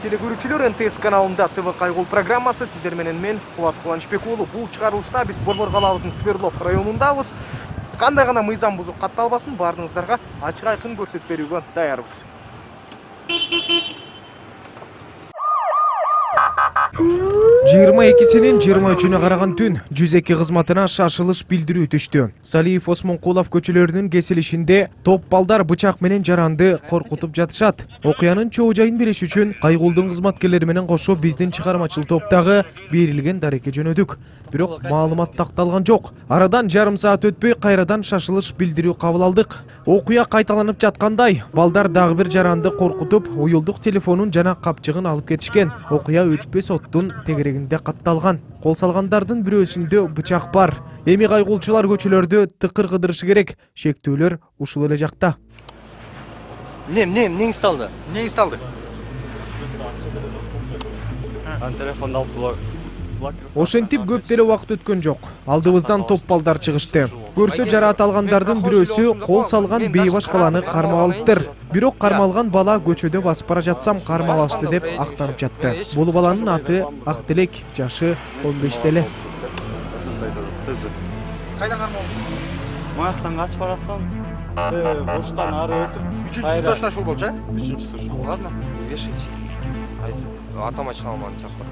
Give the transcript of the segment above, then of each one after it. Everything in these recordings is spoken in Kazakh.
телекөрүүчүлөр, НТС каналында ТВ Кайгул программасы сиздер менен мен Кубат Кубанычбек уулу. Бул чыгарылышта биз Борбор калабыбыздын Свердлов районундабыз. Кандай гана мыйзам бузук катталбасын, баарыңыздарга ачык айкын көрсөтүп берүүгө даярбыз. 22-синин 23-үнө караган түн 102 кызматына шашылыш билдирүү түштү. Салиев Осмонкулов көчөлөрүнүн кесилишинде топ балдар бычак менен жаранды коркутуп жатышат. Окуянын чоо жайын билиш үчүн Кайгулдун кызматкерлери менен кошо биздин чыгармачыл топтогу берилген дарекке жөнөдүк. Бирок маалымат такталган жок. Арадан жарым саат өтпөй кайрадан шашылыш билдирүү кабыл алдык. Окуя кайталанып жаткандай, балдар дагы бир жаранды коркутуп, уюлдук телефонун жана капчыгын алып кетишкен. Окуя өчпө соттун тегерегинде катталган. Кол салгандардын бирөөсүндө бычак бар. Эми кайгулчулар көчөлөрдө тыкыр кыдырышы керек. Шектүүлөр ушул эле жакта. Нең сталды? Нең сталды? Телефонду алып блокировать. Ошентип көп деле убакыт өткөн жок. Алдыбыздан топ балдар чыгышты. Көрсө жараат алгандардын бирөөсү кол салган бейбаш баланы кармап алыптыр. Бирок кармалган бала көчөдө басып бара жатсам кармап алышты деп актанып жатты. Бул баланын аты Актилек, жашы 15 деле. Кайдан кармап алдың? Маяктан качып бараткан. Буштан ары өтүп. 3-чү точно ушул болчу, а? 3-чү. Ладно, вешайте. Атама чыгаман чакыр.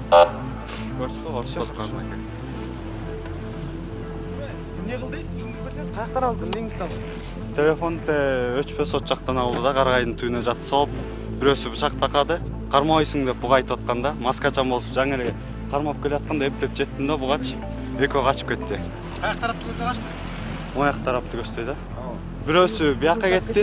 Көрсөкө корсоткан. Эмне кылдыңыз? Түшүндүрүп берсеңиз, каяктан алдың? Неңиз табы? Телефонду өчпө сот жактан алды да, Карагайдын түбүнө жатып салып, бирөөсү бычак такады. Кармабайсың деп буга айтып атканда, маскачан болсо жаңы эле кармап келатканда эптеп жеттим да, бугач экөө качып кетти. Каяк тарапты көзү качты? Мояк тарапты көздөй да. Бирөөсү бияка кетти.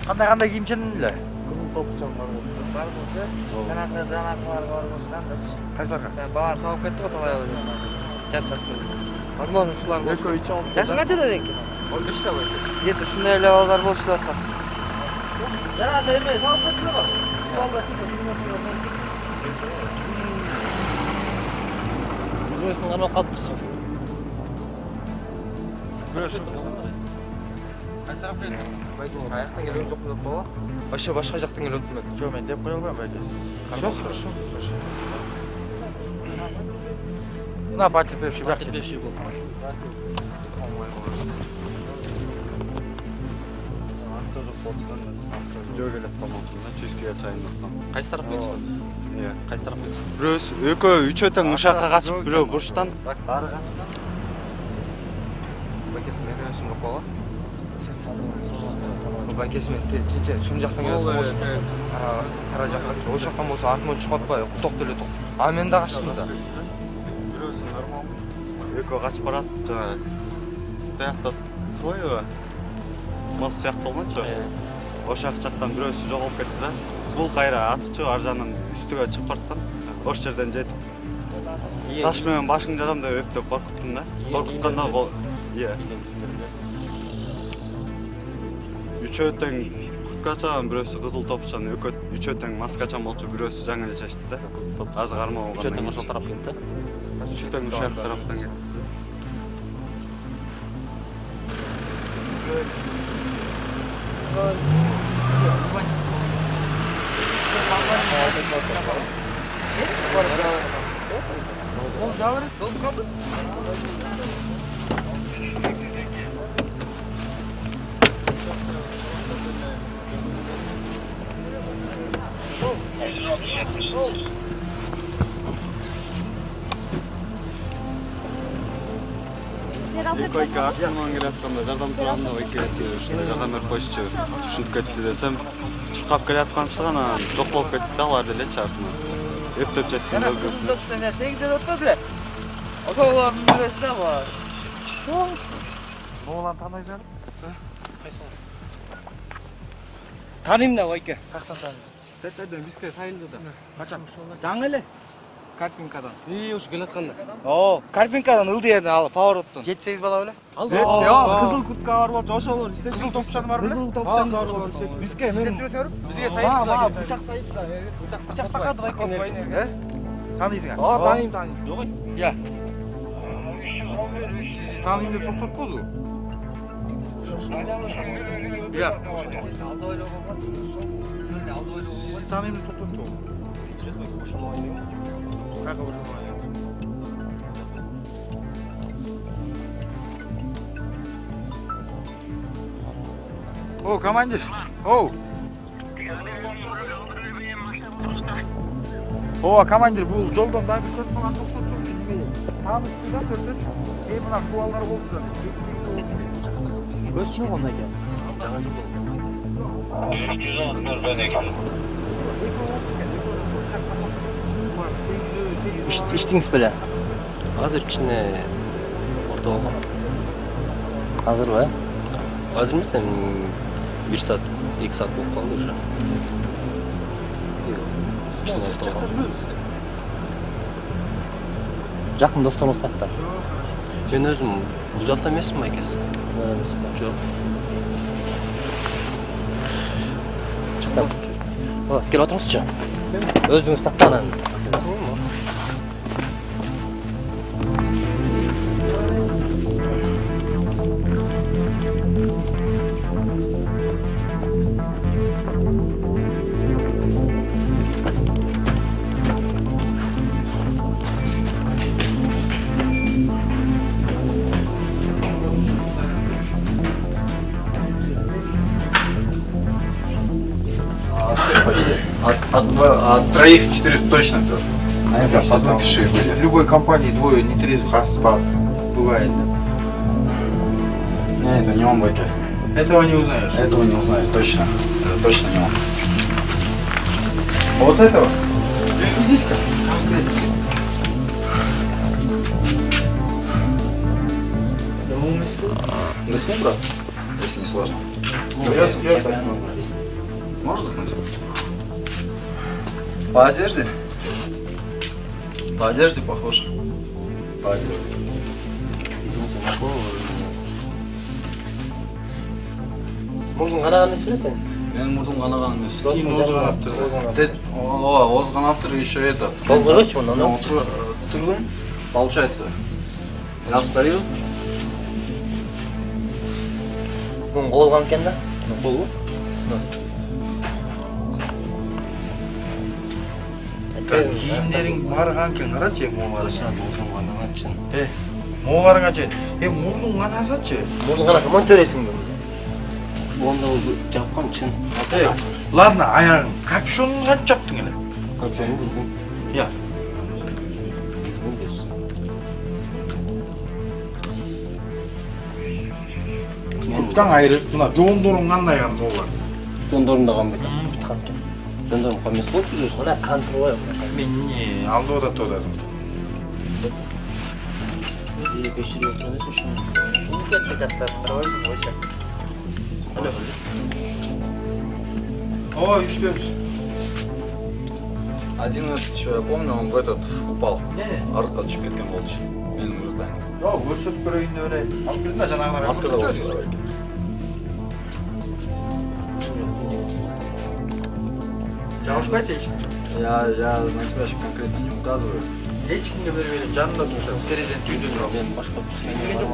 Кандай кийим ченин эле? Кызыл топчан бар. Жанагы бар болсудан да. Кайсыларга? Баар сабап кетти го талай өзү. Жатсатты. Нормально ушулар болду. Экөө ич алып. Жашы канчада экен? 15 да бар. Где-то ушундай эле балдар болушу деп аткан. Жанагы эме сабап кетти го. Бирөөсүн кармап калыптырсың. Кайсы тарапка кетти? Байкес аяктан келген жокмун деп коела. Вообще башка жактан келип атпын мен. Жок, мен деп кое албайм, байкес. Всё хорошо. На, потерпевший, бак. Жөө келет болмокчун да, чишкиге чайын аттым. Кайсы тарапка кетти? Иә. Кайсы тарапка кетти? Бирөөсү экөө үчөө тең ушакка качып, бирөө бурчтан ары качкан. Байкес менин өсүм коела. Байкес мен чече сүн жактан келип болсо. Кара жактан, ошол жактан болсо артынан чыгып атпай, куток деле ток. А мен да качтым да. Бирөөсү нормал. Экөө качып барат, жана таякта турбайбы? Мост сыяктуу болгончу. Ошак жактан бирөөсү жоголуп кетти да. Бул кайра атып чыгып ар жагынан үстүгө чыгып бараткан. Ош жерден жетип. Таш менен башың жарам деп эптеп коркуттум да. Коркутканда Иә. Үчөө тең куртка чаган, бирөөсү кызыл топчан, үчөө тең маскачан болчу, бирөөсү жаңы эле чечти да. Азыр кармап алган. Үчөө тең ошол тарап кетти. Үчөө тең ушак тараптан кетти. Экөөйгө артынан келатканда жардам сураганда экөөсү ушундай жардам берип койсучу, ушинтип кетти десем, чуркап келаткансыз анан жок болуп кетти да, алар делечи артынан. Эптеп жеттим да өзүм. Тегизден өттү беле? Ошолордун бирөөсү да бар. Моңлан таанайсың? Таныйм да байке. Каяктан тааныйсың? Тетеден бизге сайылды да. Качан? Жаңы эле. Карпинкадан. Ушу келатканда. Карпинкадан ылды жерден алып, повороттон. 7-8 бала беле? Кызыл куртка бар болчу, ошолор издеп. Кызыл топчан бар беле? Кызыл топчан бар болчу. Бизге мен Бизге сайылды да. бычак сайып да. Бычак такады байке. Таанайсың? Таанайм. Жок. Таанайм деп токтоп койду. Иә. Алда ойлогон болчу, ошол жөн эле алда ойлогон болчу. Таныйм токтотту. Как уже О, командир. Оу. О, командир, бул жолдон дагы көп баланы токтоттук. Тамыз суда төртөч. Мына шубалдар болду. Өсмө ондай экен. Иштиңиз беле? Азыр кичине орто болгон. Азырбы? Азыр эмес, 1 саат, 2 саат болуп калды уже. Кичине орто болгон. Жакын досторуңуз кайда? Мен өзүм бул жакта эмесмин, Майкес. Эмесмин. Жок. Чакта. О, келип отуруңузчу. Өзүңүз тактанан. От троих 400 точно тоже. Потом пиши. В любой компании двое нетрезвых бывает. Не, это не он, Байке. Этого не узнаешь. Этого не узнаю, точно. Это точно не он. Вот этого? Иди-ка. Вдохни, брат, если не сложно. Можешь вдохнуть? По одежде? По одежде похож. По одежде. Мурдун канаган эмес белесиң? Менин мурдум канаган эмес. Кийин озу канаптыр. Оз канаптыр еще это. Толгойчу мындан. Турдум. Получается. Я встаю. Мун колгон экен да? Болу. Кийимдериң барган кен карачы, мооларыңачы. Мурдуң канасачы. Мурдун канасы мон төресиңби? Онда жапкан чын. Ладно, аягың капюшонун канча жаптың эле? Капюшонун билбейм. Я. Курткаң айрык, мына жондоруң кандай кан моолар? Жондорунда кан бекен. Бүткан экен. Жондорум кан эмес болчу жүрөсүң. Мына кан турбайбы? Мен алдыда тоодасың. 5 жыл өтүп эмес ушун. Суу кетти катта, проводим бойча. Ой, үчтөбүз. Один этот еще, я помню, он в этот упал. Арыкка түшүп кеткен болчу. Менин мурдайм. Жок, көрсөтүп берейин деп эле. Алып келдиң да жанагылар. Маскада болчу. Жабышпайт эч. Я на тебя еще конкретно не указываю. Эч кимге бербейм, жанында турушат. Терезеден түйдү турам. Мен башка Сиңе жок.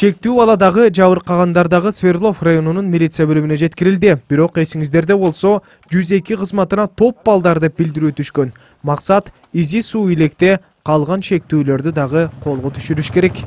Шектүү баладагы жабыркагандардагы Свердлов районунун милиция бөлүмүнө жеткирилди. Бирок эсиңиздерде болсо 102 кызматына топ балдар деп билдирүү түшкөн. Максат изи суу илекте калган шектүүлөрдү дагы колго түшүрүш керек.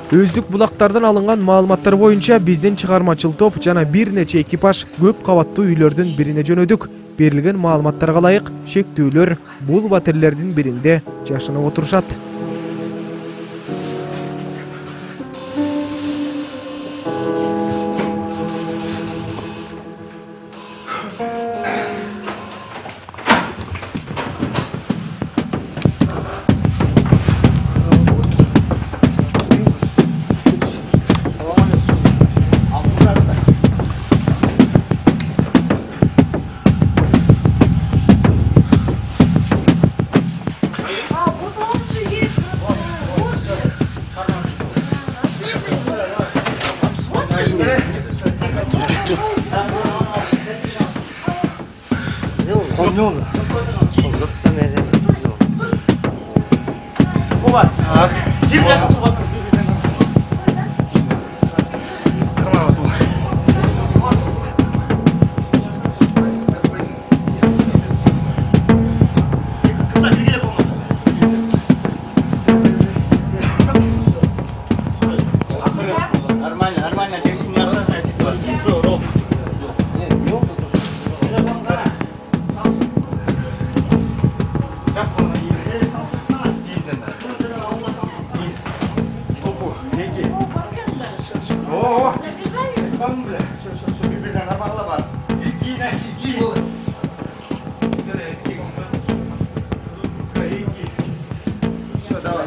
Өздүк булактардан алынган маалыматтар боюнча биздин чыгармачыл топ жана бир нече экипаж көп кабаттуу үйлөрдүн бирине жөнөдүк. Берилген маалыматтарга ылайык шектүүлөр бул батирлердин биринде жашынып отурушат. Ne oldu? Нормально, здесь неосторожная ситуация. Все, ровно.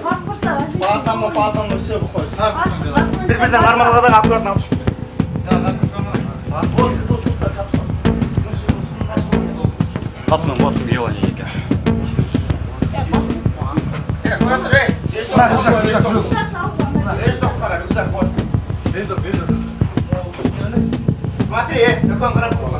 Паспортта все выходит. Бір-бірден армалғадан аккуратно алып шығу керек. Қасымның басын дело неге. Смотри, какой брат был.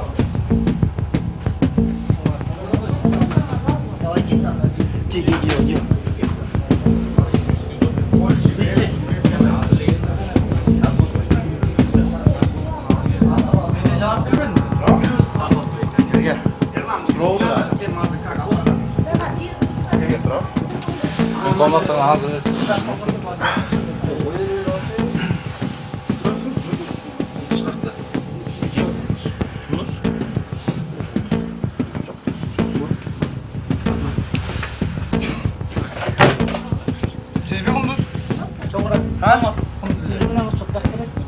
Комнатаны hazır et. Siz bir kunduz? Çok rahat. Ha? Siz bundan çok dakikadasınız.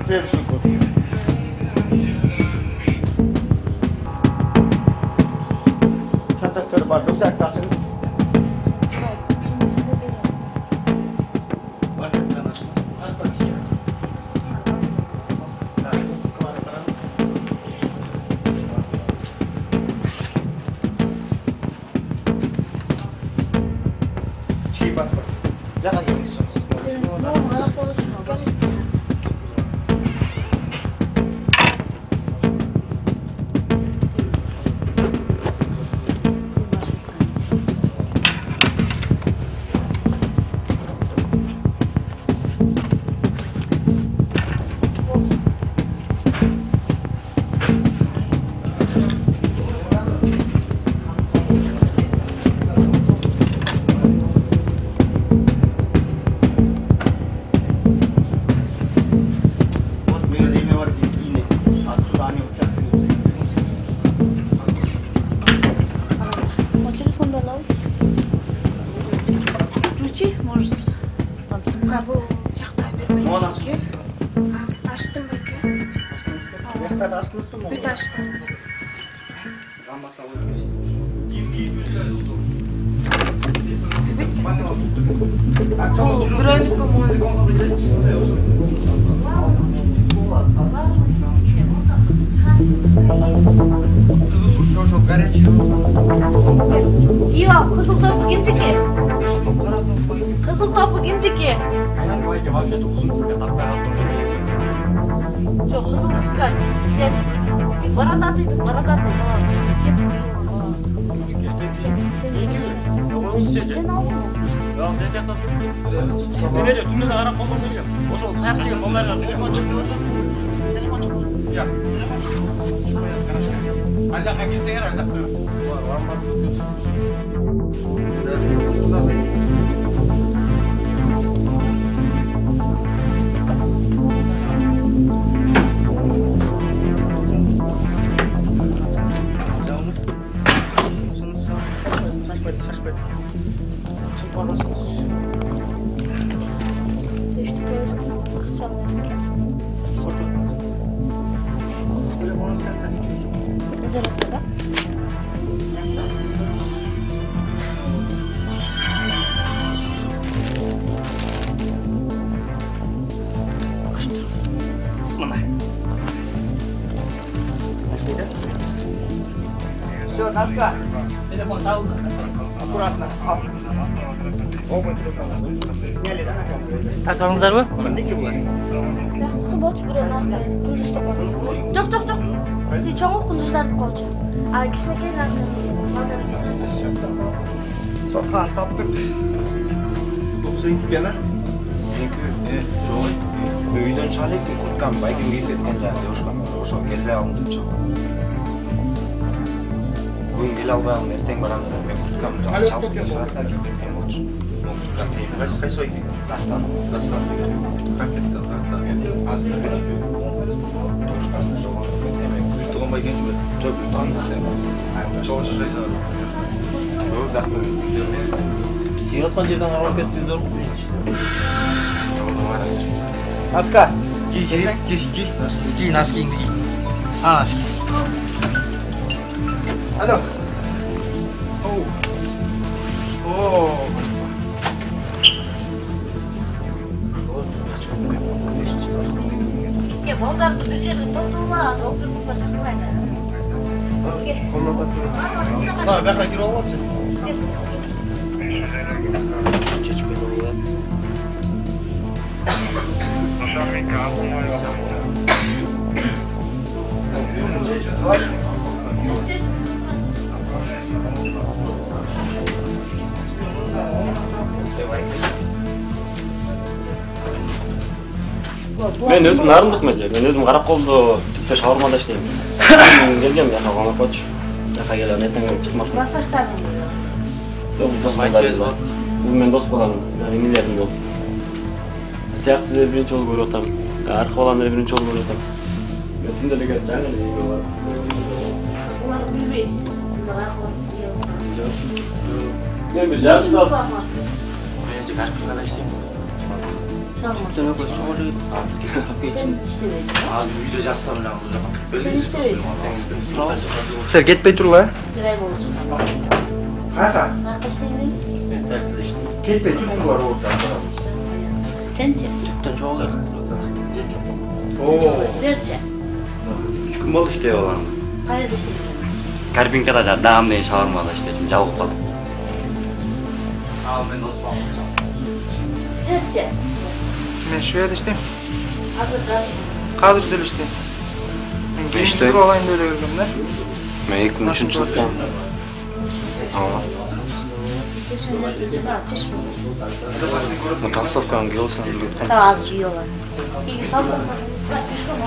Следующий кофе. Çantaktörü var. Rüksakta açınız. Varsa bir tane açınız. Çiğ pasport. Ne kadar gelmek istiyorsunuz? Ключи, может, там сим-карту Onu açınız. açtım belki. Açtınız mı? Yakıtlarda açtınız mı? Bir de açtım. Ramazan oluyor. Yok, kızıl topu kimdeki? Kızıl topu kimdeki? Вообще-то uzun kupe takmaya Yok, kızıl topu yani. Sen Barada'daydın. Kim? Sen aldın mı? Nece tümde de ara kolum veriyor. Boş ol. Hayatı kollar var. Telefon çıktı. Telefon çıktı. Ya. Allah hakim seyer Allah. Var mı? Şaşmayın. Çıkmadasınız. Düştük öyle. Kıçalarım. Korkuyorsunuz. Telefonunuz kalitesi. Özel okulda. Mana? Masih ada? Все, Наска. Telefon çaldı. Аккуратно. Al. Оба телефона. Сняли, да, на камеру? Сақалыңыздар ба? Yaxşı bolç buraya gündüz topa. Жоқ, жоқ, жоқ. Сен çoğun gündüzlerde koycu. Ay kişine gelin Сотқан таптық. 92 гана. Жоқ. Үйден шығады екен, құртқан байкем келіп кеткен жаңағы девушкам. Ошо келбей алдым деп шығып. Бүгін келе албай алдым, ертең барамын деп мен құрткам жалып сұраса келіп кеткен болчу. Ол құртқан тейін. Қайсы байке? Дастан. Дастан деген. Қай кетті? Аз бір девушкасына жоғалып кеткен. Тұғын байке жүр. Жоқ, танымаса. Çoğun şaşaysan. Жоқ, дақтым. Сен жатқан жерден қарап кеттіңіздер ғой. Наска. Ки, носкиңді ки. Носки. Алло. О. Балдарды бір жерге тартулар, отырып шақырмайды. Lan ben kaç kilo olacak? Мен өзім нарындық мәже. Мен өзім Қарақолды тіпті шаурмада іштеймін. Келгем, яқа қонақ қойшы. Яқа келем, ертең çıkмақпын. Классташтардың. Жоқ, дос боларыз ба? Мен дос боламын. Емелерім бол. Тияқты бірінші жол көріп отам. Арқы баланы бірінші жол көріп отам. Түнделігі жаңа үйге бар. Олар білмейсіз. Мен бір жарты зал. Мен жек арқы ғана іштеймін. Сен өкөл соғылы аз келіп Сен іштемейсің. аз үйде жазсам жаңағы бұл жаққа тұрып Сен іштемейсің. Sen кетпей тұр ба? Bir ay болу çıkma. Қайда? Қақта іштеймін. мен тәрсіз іштеймін. Кетпей тұр бұл бар орда. Сенші? Түптен жоғалыр. Сіздерші? 3 gün болды iştey olan. Қайда іштейсің? Карпинкада да дам деген шаурмада иштедим, жабылып калдым. Ал мен Осман. Сіздерші? Мен швед іштеймін. Азырда. Қазір дел іштеймін. Мен İşte. келіп алайын деп келгем да. Мен 2003-жылдыкмын. Сіз үшін өтуді бар, чешмейсіз. Толстовканы киелсем, Та азыр үй оласың. Егер талсаңдасыңыз бар, пешком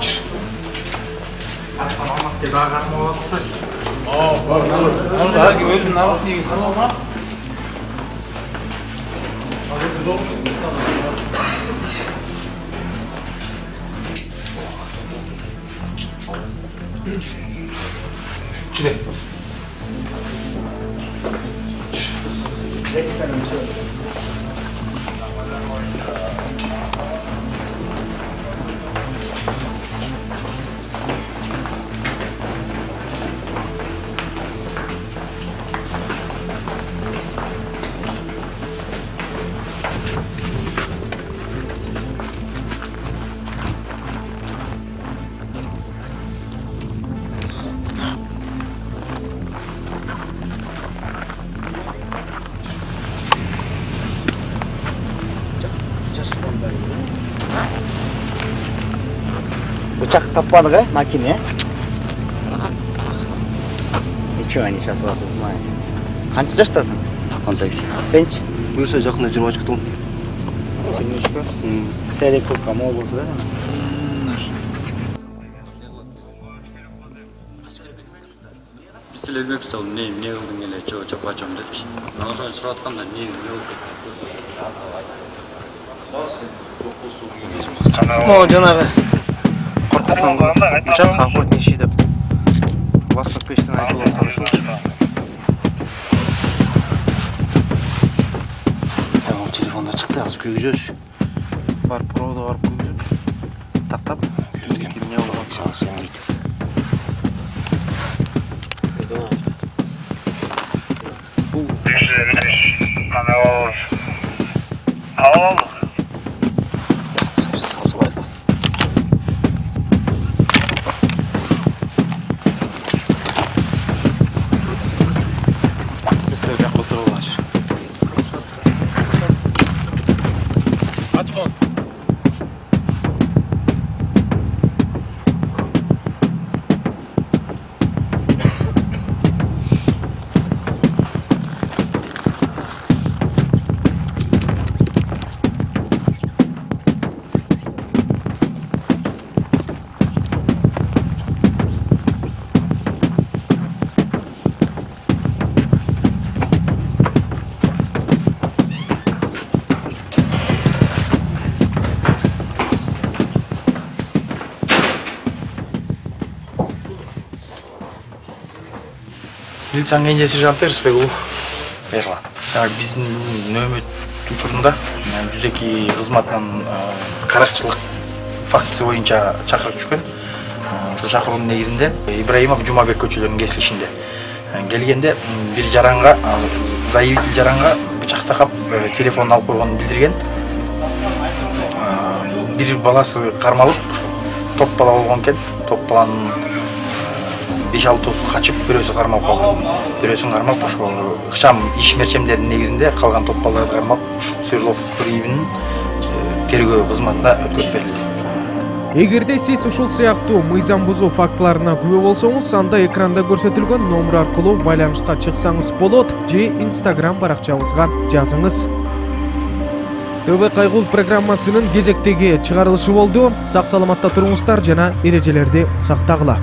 Әлгі өзім нарушнигін сұрауға. Жүре. Bıçak tapmadık ha makine. Ничего не сейчас вас узнаю. Қанша жастасың? 18. Сенші? Бұйырса жақында 23 толдым. 23. Сәрек көпқа мол болса да. Бізді өрмек ұсталым, не қылдың еле, жоқ бачам депші. Наушаны сұратқанда не болып кетті. О, жаңағы қорқытқан быçak охотничий деп восток пештен айтылып отқан шулчу. Tamam, telefonda çıktı, az köyeceğiz. Бар провода барып күйгізіп тақтап не болған Sağ дейді. Savsılaydı. Милициянын кенжеси Жантер Рысбекулов Эрлан. Биздин нөмөт учурунда 102 кызматынан каракчылык фактысы боюнча чакырып түшкөн. Ошо чакыруунун негизинде Ибраимов Жумабек көчөлөрүнүн кесилишинде келгенде бир жаранга, заявитель жаранга бычак такап телефонун алып койгонун билдирген. Бир баласы кармалып, топ бала болгон экен. Топ баланын 5-6 качып, бирөөсү кармалып калган. Бирөөсүн кармап, ошо ыкчам иш мерчемдеринин негизинде калган топ балаларды кармап, Свердлов районунун тергөө кызматына өткөрүп берилди. Эгерде сиз ушул сыяктуу мыйзам бузуу фактыларына күбө болсоңуз, анда экранда көрсөтүлгөн номер аркылуу байланышка чыксаңыз болот же Instagram баракчабызга жазыңыз. ТВ Кайгул программасынын кезектеги чыгарылышы болду. Сак саламатта туруңуздар жана эрежелерди сактагыла.